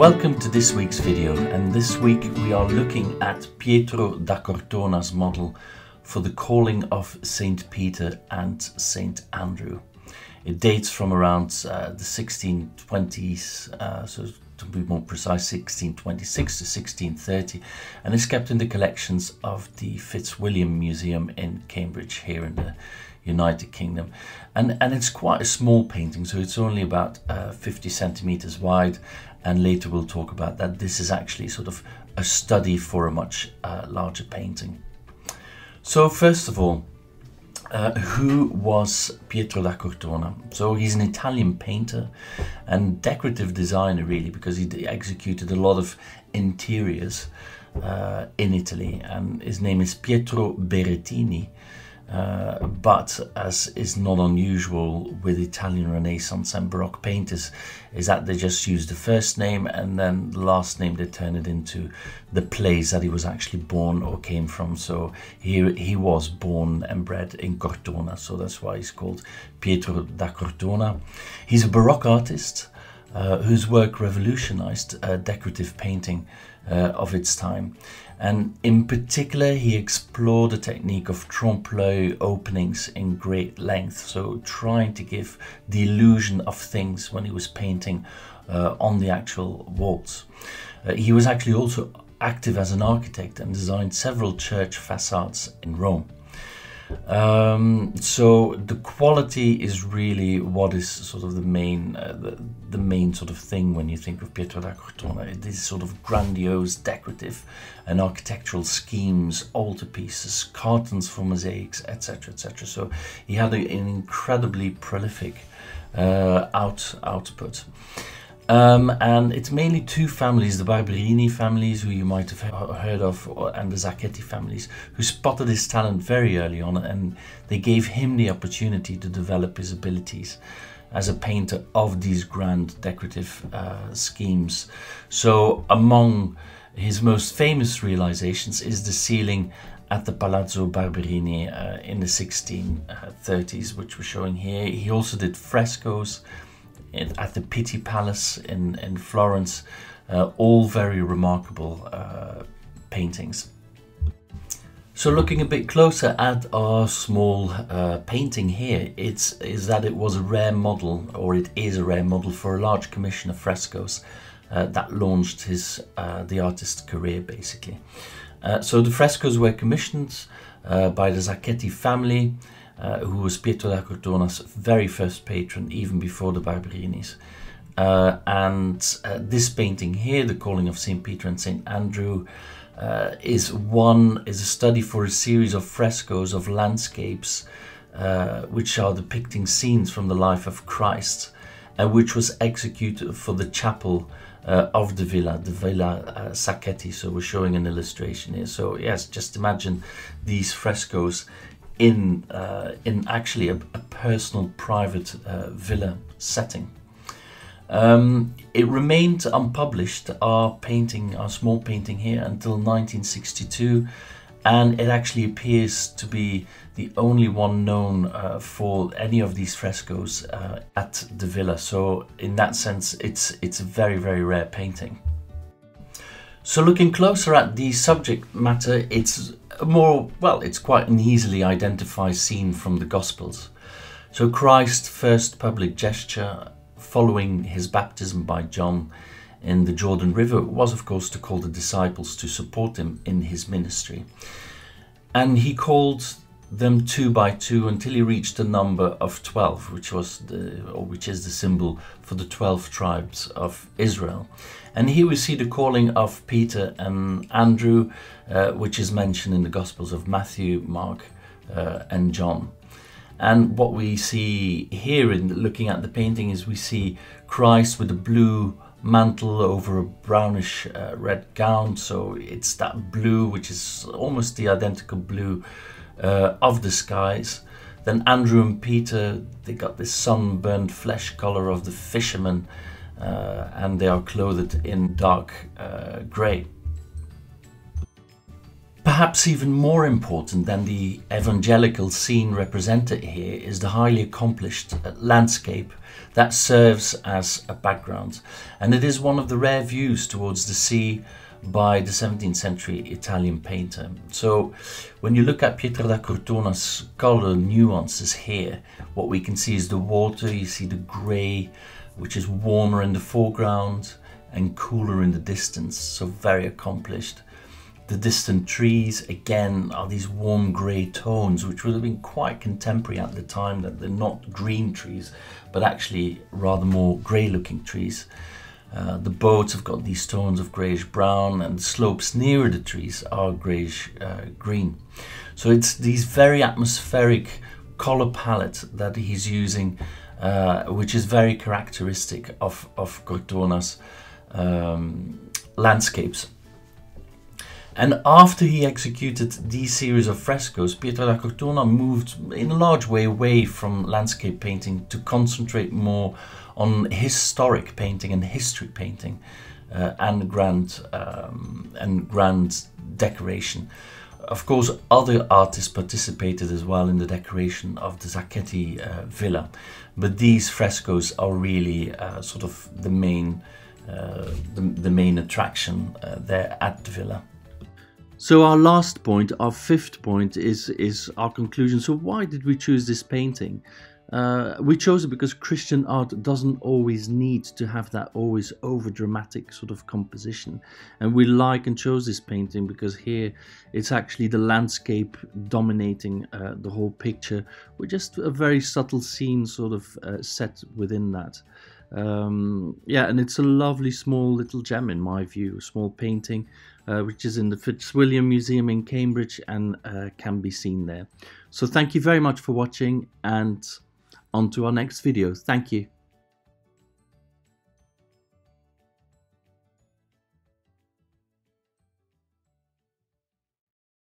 Welcome to this week's video, and this week we are looking at Pietro da Cortona's model for the calling of Saint Peter and Saint Andrew. It dates from around the 1620s, so to be more precise 1626 to 1630, and is kept in the collections of the Fitzwilliam Museum in Cambridge here in the United Kingdom. And it's quite a small painting, so it's only about 50 centimeters wide, and later we'll talk about that. This is actually sort of a study for a much larger painting. So first of all, who was Pietro da Cortona? So he's an Italian painter and decorative designer, really, because he executed a lot of interiors in Italy, and his name is Pietro Berrettini. But as is not unusual with Italian Renaissance and Baroque painters, is that they just use the first name and then the last name they turn it into the place that he was actually born or came from. So here he was born and bred in Cortona, so that's why he's called Pietro da Cortona. He's a Baroque artist whose work revolutionized decorative painting of its time. And in particular, he explored the technique of trompe-l'œil openings in great length, so trying to give the illusion of things when he was painting on the actual walls. He was actually also active as an architect and designed several church facades in Rome. So the quality is really what is sort of the main sort of thing when you think of Pietro da Cortona. These sort of grandiose decorative and architectural schemes, altarpieces, cartons for mosaics, etc., etc. So he had an incredibly prolific output. And it's mainly two families, the Barberini families, who you might have heard of, and the Sacchetti families, who spotted his talent very early on, and they gave him the opportunity to develop his abilities as a painter of these grand decorative schemes. So among his most famous realizations is the ceiling at the Palazzo Barberini in the 1630s, which we're showing here. He also did frescoes at the Pitti Palace in Florence, all very remarkable paintings. So looking a bit closer at our small painting here, is that it was a rare model, or it is a rare model for a large commission of frescoes that launched the artist's career, basically. So the frescoes were commissioned by the Sacchetti family, who was Pietro da Cortona's very first patron, even before the Barberinis. And this painting here, The Calling of St. Peter and St. Andrew, is a study for a series of frescoes of landscapes, which are depicting scenes from the life of Christ, and which was executed for the chapel of the Villa Sacchetti. So we're showing an illustration here. So yes, just imagine these frescoes in actually a personal private villa setting. It remained unpublished, our small painting here, until 1962, and it actually appears to be the only one known for any of these frescoes at the villa. So in that sense, it's a very, very rare painting. So looking closer at the subject matter, it's quite an easily identified scene from the Gospels. So Christ's first public gesture following his baptism by John in the Jordan River was, of course, to call the disciples to support him in his ministry. And he called them 2 by 2 until he reached the number of 12, which is the symbol for the 12 tribes of Israel. And here we see the calling of Peter and Andrew, which is mentioned in the Gospels of Matthew, Mark, and John. And what we see here in looking at the painting is we see Christ with a blue mantle over a brownish red gown. So it's that blue, which is almost the identical blue of the skies. Then Andrew and Peter, they got this sunburned flesh color of the fishermen, and they are clothed in dark grey. Perhaps perhaps even more important than the evangelical scene represented here is the highly accomplished landscape that serves as a background. And it is one of the rare views towards the sea by the 17th century Italian painter. So when you look at Pietro da Cortona's color nuances here, what we can see is the water. You see the grey, which is warmer in the foreground and cooler in the distance, so very accomplished. The distant trees, again, are these warm grey tones, which would have been quite contemporary at the time, that they're not green trees, but actually rather more grey looking trees. The boats have got these tones of greyish brown, and the slopes nearer the trees are greyish green. So it's these very atmospheric colour palette that he's using, which is very characteristic of Cortona's landscapes. And after he executed these series of frescoes, Pietro da Cortona moved in a large way away from landscape painting to concentrate more on historic painting and history painting and grand decoration. Of course, other artists participated as well in the decoration of the Sacchetti villa, but these frescoes are really sort of the main attraction there at the villa. So our last point, our fifth point, is our conclusion. So why did we choose this painting? We chose it because Christian art doesn't always need to have that always over dramatic sort of composition, and we like and chose this painting because here it's actually the landscape dominating the whole picture, with just a very subtle scene sort of set within that. Yeah, and it's a lovely small little gem in my view, a small painting which is in the Fitzwilliam Museum in Cambridge and can be seen there. So thank you very much for watching, and on to our next video. Thank you.